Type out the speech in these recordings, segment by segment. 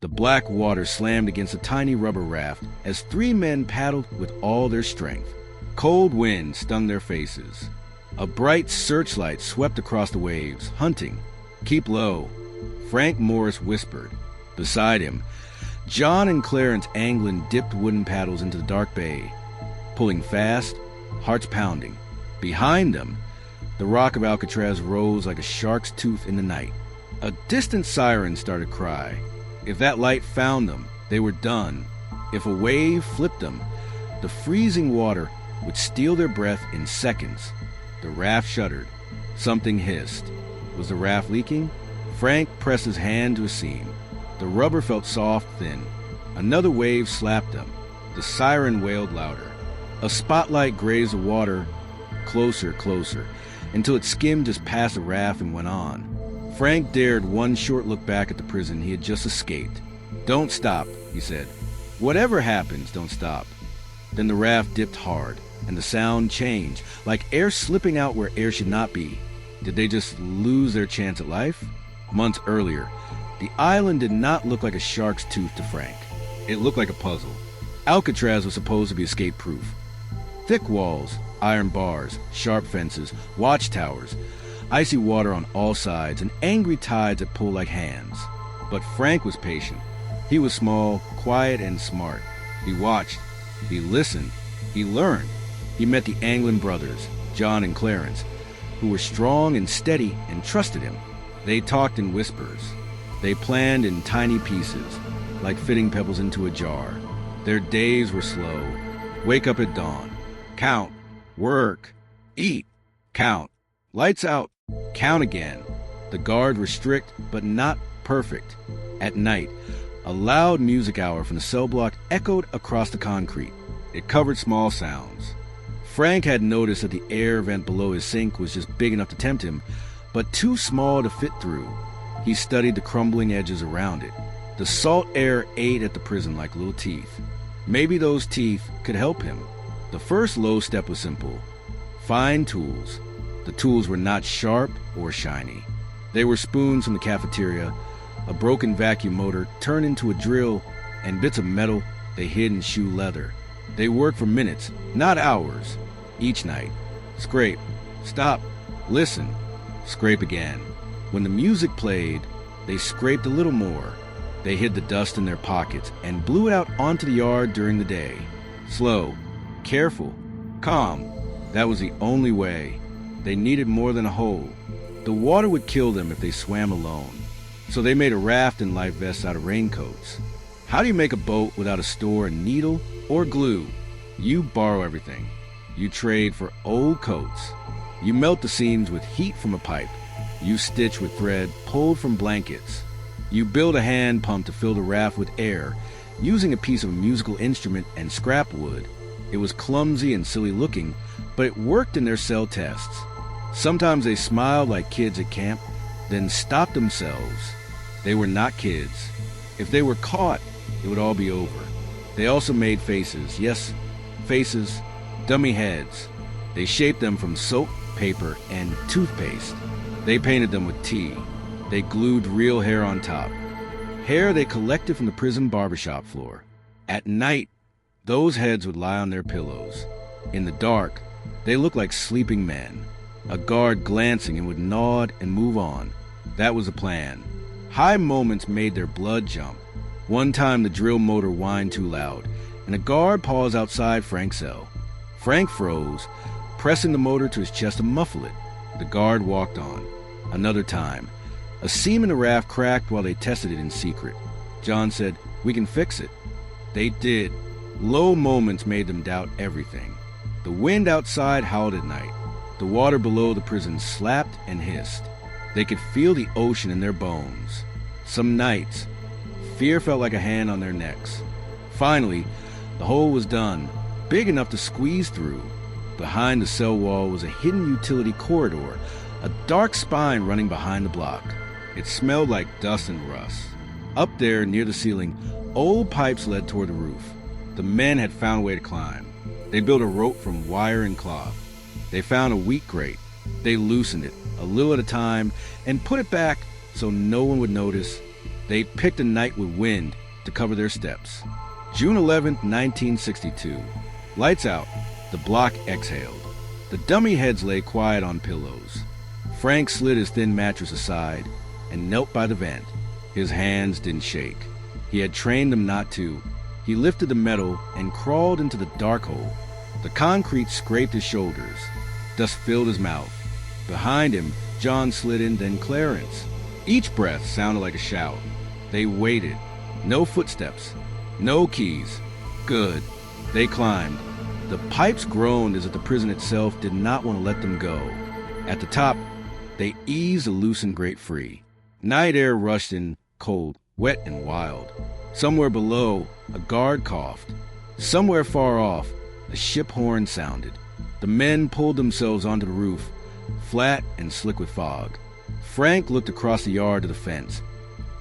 The black water slammed against a tiny rubber raft as three men paddled with all their strength. Cold wind stung their faces. A bright searchlight swept across the waves, hunting. "Keep low," Frank Morris whispered. Beside him, John and Clarence Anglin dipped wooden paddles into the dark bay, pulling fast, hearts pounding. Behind them, the rock of Alcatraz rose like a shark's tooth in the night. A distant siren started to cry. If that light found them, they were done. If a wave flipped them, the freezing water would steal their breath in seconds. The raft shuddered. Something hissed. Was the raft leaking? Frank pressed his hand to a seam. The rubber felt soft, thin. Another wave slapped them. The siren wailed louder. A spotlight grazed the water, closer, closer, until it skimmed just past the raft and went on. Frank dared one short look back at the prison he had just escaped. "Don't stop," he said. "Whatever happens, don't stop." Then the raft dipped hard, and the sound changed, like air slipping out where air should not be. Did they just lose their chance at life? Months earlier, the island did not look like a shark's tooth to Frank. It looked like a puzzle. Alcatraz was supposed to be escape-proof. Thick walls, iron bars, sharp fences, watchtowers, icy water on all sides, and angry tides that pulled like hands. But Frank was patient. He was small, quiet, and smart. He watched. He listened. He learned. He met the Anglin brothers, John and Clarence, who were strong and steady and trusted him. They talked in whispers. They planned in tiny pieces, like fitting pebbles into a jar. Their days were slow. Wake up at dawn. Count. Work. Eat. Count. Lights out. Count again. The guard were strict, but not perfect. At night, a loud music hour from the cell block echoed across the concrete. It covered small sounds. Frank had noticed that the air vent below his sink was just big enough to tempt him, but too small to fit through. He studied the crumbling edges around it. The salt air ate at the prison like little teeth. Maybe those teeth could help him. The first low step was simple. Find tools. The tools were not sharp or shiny. They were spoons from the cafeteria, a broken vacuum motor turned into a drill, and bits of metal they hid in shoe leather. They worked for minutes, not hours. Each night. Scrape. Stop. Listen. Scrape again. When the music played, they scraped a little more. They hid the dust in their pockets and blew it out onto the yard during the day. Slow. Careful. Calm. That was the only way. They needed more than a hole. The water would kill them if they swam alone. So they made a raft and life vests out of raincoats. How do you make a boat without a store, a needle, or glue? You borrow everything. You trade for old coats. You melt the seams with heat from a pipe. You stitch with thread pulled from blankets. You build a hand pump to fill the raft with air, using a piece of a musical instrument and scrap wood. It was clumsy and silly looking, but it worked in their cell tests. Sometimes they smiled like kids at camp, then stopped themselves. They were not kids. If they were caught, it would all be over. They also made faces, yes, faces, dummy heads. They shaped them from soap, paper, and toothpaste. They painted them with tea. They glued real hair on top. Hair they collected from the prison barbershop floor. At night, those heads would lie on their pillows. In the dark, they looked like sleeping men. A guard glancing and would nod and move on. That was the plan. High moments made their blood jump. One time the drill motor whined too loud, and a guard paused outside Frank's cell. Frank froze, pressing the motor to his chest to muffle it. The guard walked on. Another time, a seam in the raft cracked while they tested it in secret. John said, "We can fix it." They did. Low moments made them doubt everything. The wind outside howled at night. The water below the prison slapped and hissed. They could feel the ocean in their bones. Some nights, fear felt like a hand on their necks. Finally, the hole was done, big enough to squeeze through. Behind the cell wall was a hidden utility corridor, a dark spine running behind the block. It smelled like dust and rust. Up there, near the ceiling, old pipes led toward the roof. The men had found a way to climb. They built a rope from wire and cloth. They found a wheat grate. They loosened it, a little at a time, and put it back so no one would notice. They picked a night with wind to cover their steps. June 11, 1962. Lights out. The block exhaled. The dummy heads lay quiet on pillows. Frank slid his thin mattress aside and knelt by the vent. His hands didn't shake. He had trained them not to. He lifted the metal and crawled into the dark hole. The concrete scraped his shoulders. Dust filled his mouth. Behind him, John slid in, then Clarence. Each breath sounded like a shout. They waited. No footsteps. No keys. Good. They climbed. The pipes groaned as if the prison itself did not want to let them go. At the top, they eased the loosened grate free. Night air rushed in, cold, wet, and wild. Somewhere below, a guard coughed. Somewhere far off, a ship horn sounded. The men pulled themselves onto the roof, flat and slick with fog. Frank looked across the yard to the fence,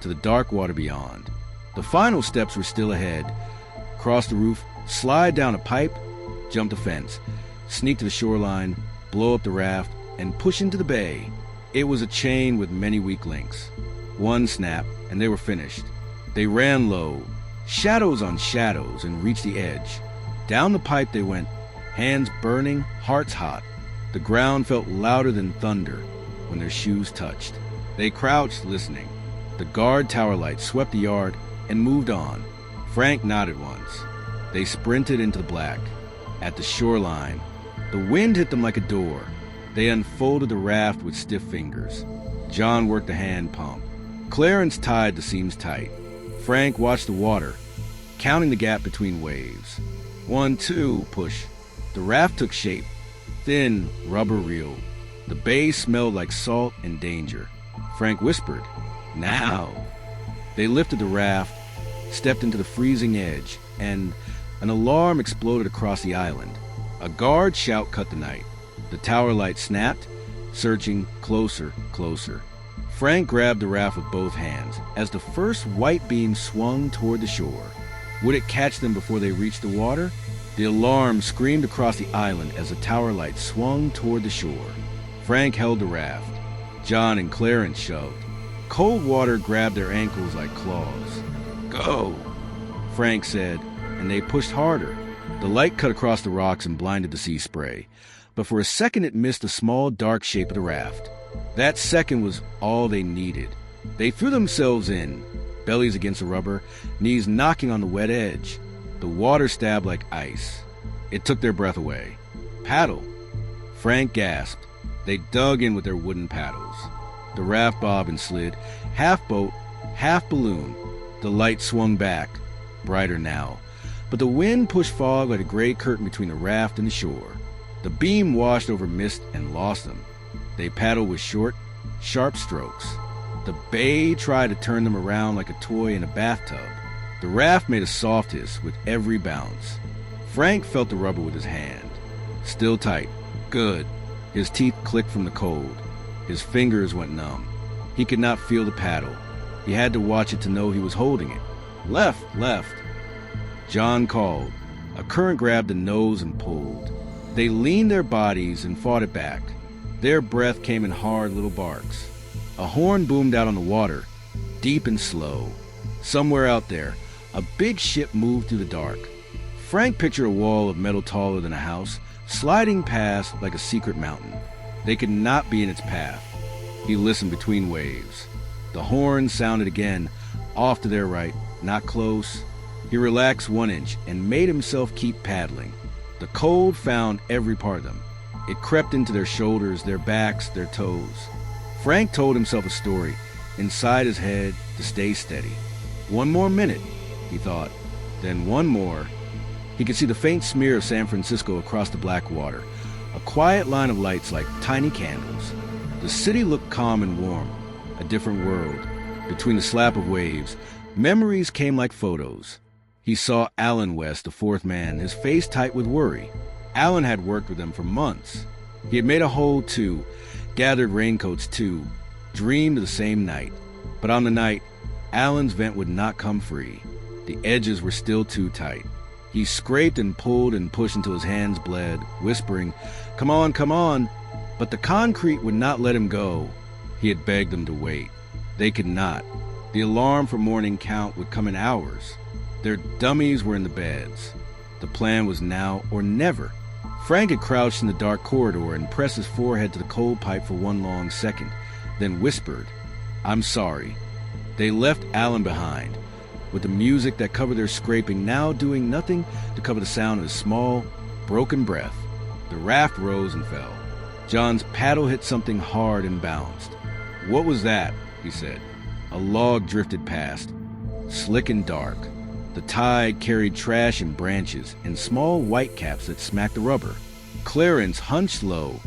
to the dark water beyond. The final steps were still ahead. Cross the roof, slide down a pipe, jump the fence, sneak to the shoreline, blow up the raft, and push into the bay. It was a chain with many weak links. One snap, and they were finished. They ran low, shadows on shadows, and reached the edge. Down the pipe they went, hands burning, hearts hot. The ground felt louder than thunder when their shoes touched. They crouched, listening. The guard tower light swept the yard and moved on. Frank nodded once. They sprinted into the black. At the shoreline, the wind hit them like a door. They unfolded the raft with stiff fingers. John worked the hand pump. Clarence tied the seams tight. Frank watched the water, counting the gap between waves. 1, 2, push. The raft took shape. Thin, rubber reel. The bay smelled like salt and danger. Frank whispered, "Now." They lifted the raft, stepped into the freezing edge, and an alarm exploded across the island. A guard shout cut the night. The tower light snapped, searching closer, closer. Frank grabbed the raft with both hands as the first white beam swung toward the shore. Would it catch them before they reached the water? The alarm screamed across the island as the tower light swung toward the shore. Frank held the raft. John and Clarence shoved. Cold water grabbed their ankles like claws. "Go," Frank said, and they pushed harder. The light cut across the rocks and blinded the sea spray, but for a second it missed the small dark shape of the raft. That second was all they needed. They threw themselves in, bellies against the rubber, knees knocking on the wet edge. The water stabbed like ice. It took their breath away. "Paddle!" Frank gasped. They dug in with their wooden paddles. The raft bobbed and slid, half boat, half balloon. The light swung back, brighter now. But the wind pushed fog like a gray curtain between the raft and the shore. The beam washed over mist and lost them. They paddled with short, sharp strokes. The bay tried to turn them around like a toy in a bathtub. The raft made a soft hiss with every bounce. Frank felt the rubber with his hand. Still tight. Good. His teeth clicked from the cold. His fingers went numb. He could not feel the paddle. He had to watch it to know he was holding it. "Left, left." John called. A current grabbed the nose and pulled. They leaned their bodies and fought it back. Their breath came in hard little barks. A horn boomed out on the water, deep and slow. Somewhere out there, a big ship moved through the dark. Frank pictured a wall of metal taller than a house, sliding past like a secret mountain. They could not be in its path. He listened between waves. The horn sounded again, off to their right, not close. He relaxed 1 inch and made himself keep paddling. The cold found every part of them. It crept into their shoulders, their backs, their toes. Frank told himself a story, inside his head, to stay steady. 1 more minute, he thought. Then 1 more. He could see the faint smear of San Francisco across the black water, a quiet line of lights like tiny candles. The city looked calm and warm, a different world. Between the slap of waves, memories came like photos. He saw Alan West, the fourth man, his face tight with worry. Alan had worked with them for months. He had made a hole too, gathered raincoats too, dreamed of the same night. But on the night, Alan's vent would not come free. The edges were still too tight. He scraped and pulled and pushed until his hands bled, whispering, come on, but the concrete would not let him go. He had begged them to wait. They could not. The alarm for morning count would come in hours. Their dummies were in the beds. The plan was now or never. Frank had crouched in the dark corridor and pressed his forehead to the cold pipe for one long second, then whispered, "I'm sorry." They left Alan behind, with the music that covered their scraping now doing nothing to cover the sound of his small, broken breath. The raft rose and fell. John's paddle hit something hard and bounced. "What was that?" he said. A log drifted past, slick and dark. The tide carried trash and branches and small whitecaps that smacked the rubber. Clarence hunched low,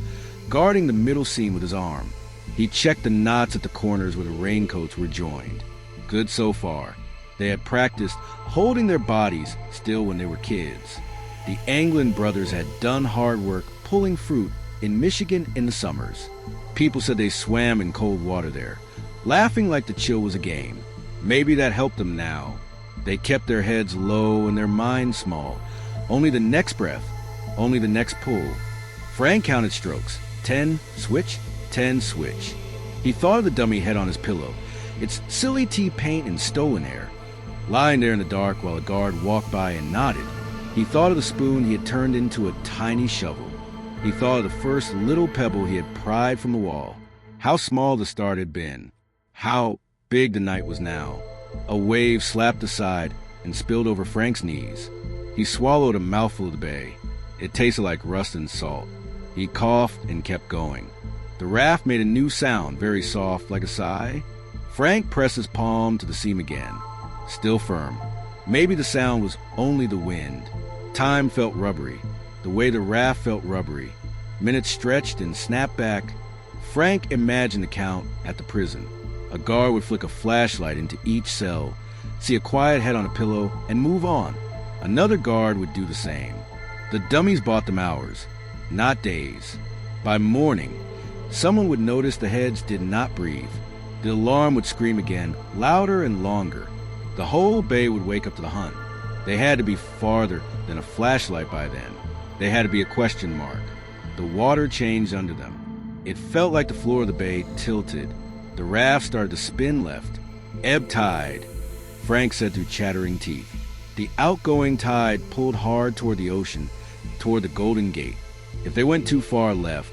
guarding the middle seam with his arm. He checked the knots at the corners where the raincoats were joined. Good so far. They had practiced holding their bodies still when they were kids. The Anglin brothers had done hard work pulling fruit in Michigan in the summers. People said they swam in cold water there, laughing like the chill was a game. Maybe that helped them now. They kept their heads low and their minds small. Only the next breath, only the next pull. Frank counted strokes. 10, switch, 10, switch. He thought of the dummy head on his pillow, its silly tea paint and stolen hair. Lying there in the dark while a guard walked by and nodded, he thought of the spoon he had turned into a tiny shovel. He thought of the first little pebble he had pried from the wall. How small the start had been. How big the night was now. A wave slapped aside and spilled over Frank's knees. He swallowed a mouthful of the bay. It tasted like rust and salt. He coughed and kept going. The raft made a new sound, very soft, like a sigh. Frank pressed his palm to the seam again. Still firm. Maybe the sound was only the wind. Time felt rubbery, the way the raft felt rubbery. Minutes stretched and snapped back. Frank imagined the count at the prison. A guard would flick a flashlight into each cell, see a quiet head on a pillow, and move on. Another guard would do the same. The dummies bought them hours, not days. By morning, someone would notice the heads did not breathe. The alarm would scream again, louder and longer. The whole bay would wake up to the hunt. They had to be farther than a flashlight by then. They had to be a question mark. The water changed under them. It felt like the floor of the bay tilted. The raft started to spin left. Ebb tide, Frank said through chattering teeth. The outgoing tide pulled hard toward the ocean, toward the Golden Gate. If they went too far left,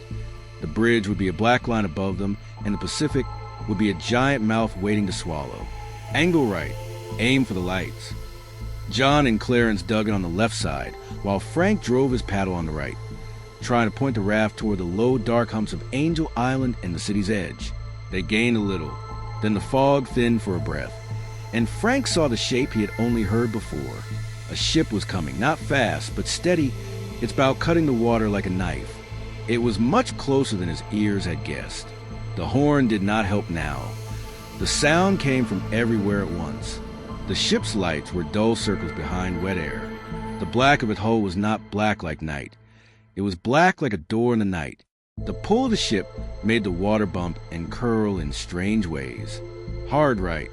the bridge would be a black line above them, and the Pacific would be a giant mouth waiting to swallow. Angle right, aim for the lights. John and Clarence dug in on the left side, while Frank drove his paddle on the right, trying to point the raft toward the low, dark humps of Angel Island and the city's edge. They gained a little. Then the fog thinned for a breath, and Frank saw the shape he had only heard before. A ship was coming, not fast, but steady, its bow cutting the water like a knife. It was much closer than his ears had guessed. The horn did not help now. The sound came from everywhere at once. The ship's lights were dull circles behind wet air. The black of its hull was not black like night. It was black like a door in the night. The pull of the ship made the water bump and curl in strange ways. Hard right,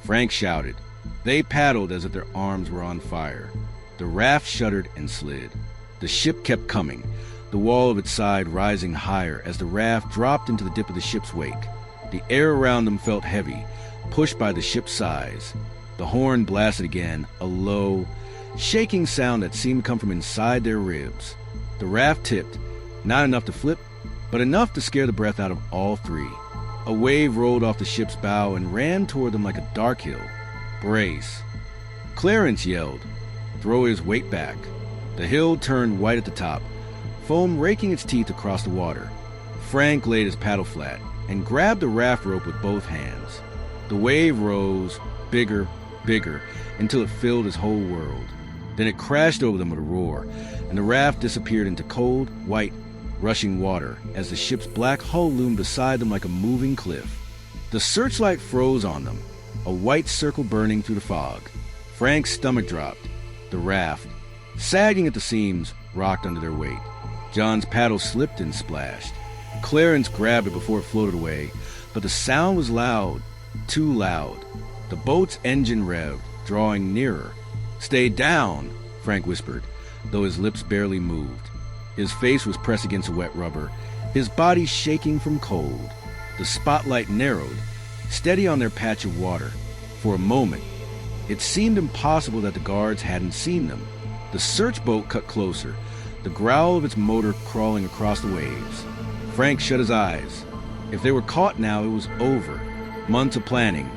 Frank shouted. They paddled as if their arms were on fire. The raft shuddered and slid. The ship kept coming, the wall of its side rising higher as the raft dropped into the dip of the ship's wake. The air around them felt heavy, pushed by the ship's size. The horn blasted again, a low, shaking sound that seemed to come from inside their ribs. The raft tipped, not enough to flip, but enough to scare the breath out of all three. A wave rolled off the ship's bow and ran toward them like a dark hill. Brace. Clarence yelled, throw his weight back. The hill turned white at the top, foam raking its teeth across the water. Frank laid his paddle flat and grabbed the raft rope with both hands. The wave rose, bigger, bigger, until it filled his whole world. Then it crashed over them with a roar, and the raft disappeared into cold, white, rushing water as the ship's black hull loomed beside them like a moving cliff. The searchlight froze on them, a white circle burning through the fog. Frank's stomach dropped. The raft, sagging at the seams, rocked under their weight. John's paddle slipped and splashed. Clarence grabbed it before it floated away, but the sound was loud, too loud. The boat's engine revved, drawing nearer. Stay down, Frank whispered, though his lips barely moved. His face was pressed against the wet rubber, his body shaking from cold. The spotlight narrowed, steady on their patch of water. For a moment, it seemed impossible that the guards hadn't seen them. The search boat cut closer, the growl of its motor crawling across the waves. Frank shut his eyes. If they were caught now, it was over. Months of planning,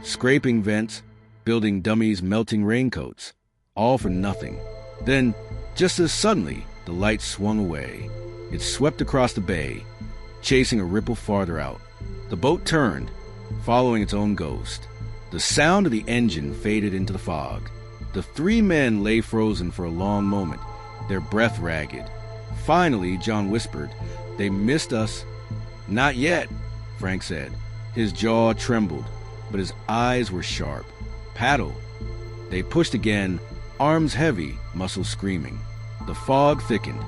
scraping vents, building dummies, melting raincoats, all for nothing. Then, just as suddenly, the light swung away. It swept across the bay, chasing a ripple farther out. The boat turned, following its own ghost. The sound of the engine faded into the fog. The three men lay frozen for a long moment, their breath ragged. Finally, John whispered, "They missed us." "Not yet," Frank said. His jaw trembled, but his eyes were sharp. "Paddle." They pushed again, arms heavy, muscles screaming. The fog thickened,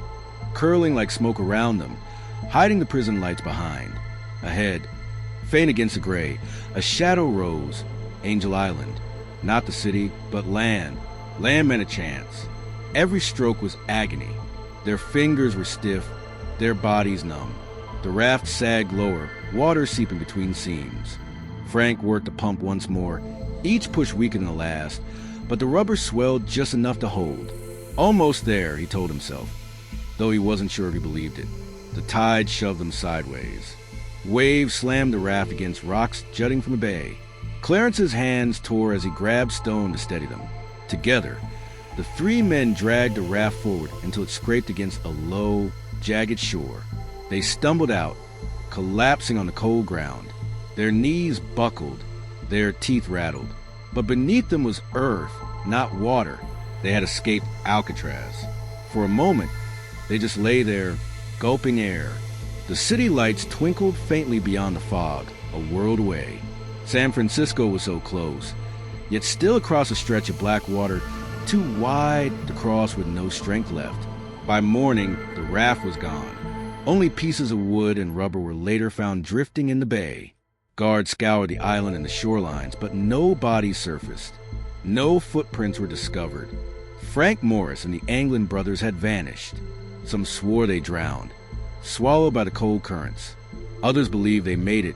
curling like smoke around them, hiding the prison lights behind. Ahead, faint against the gray, a shadow rose. Angel Island. Not the city, but land. Land meant a chance. Every stroke was agony. Their fingers were stiff, their bodies numb. The raft sagged lower, water seeping between seams. Frank worked the pump once more. Each push weaker than the last, but the rubber swelled just enough to hold. Almost there, he told himself, though he wasn't sure if he believed it. The tide shoved them sideways. Waves slammed the raft against rocks jutting from the bay. Clarence's hands tore as he grabbed stone to steady them. Together, the three men dragged the raft forward until it scraped against a low, jagged shore. They stumbled out, collapsing on the cold ground. Their knees buckled, their teeth rattled. But beneath them was earth, not water. They had escaped Alcatraz. For a moment, they just lay there, gulping air. The city lights twinkled faintly beyond the fog, a world away. San Francisco was so close, yet still across a stretch of black water, too wide to cross with no strength left. By morning, the raft was gone. Only pieces of wood and rubber were later found drifting in the bay. Guards scoured the island and the shorelines, but no bodies surfaced. No footprints were discovered. Frank Morris and the Anglin brothers had vanished. Some swore they drowned, swallowed by the cold currents. Others believed they made it,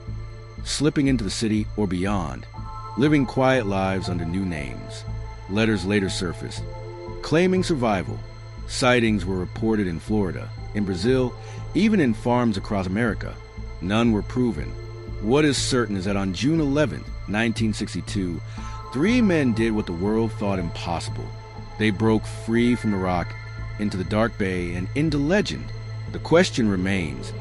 slipping into the city or beyond, living quiet lives under new names. Letters later surfaced, claiming survival. Sightings were reported in Florida, in Brazil, even in farms across America. None were proven. What is certain is that on June 11, 1962, three men did what the world thought impossible. They broke free from the rock into the dark bay and into legend. The question remains,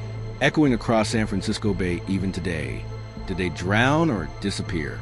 echoing across San Francisco Bay even today. Did they drown or disappear?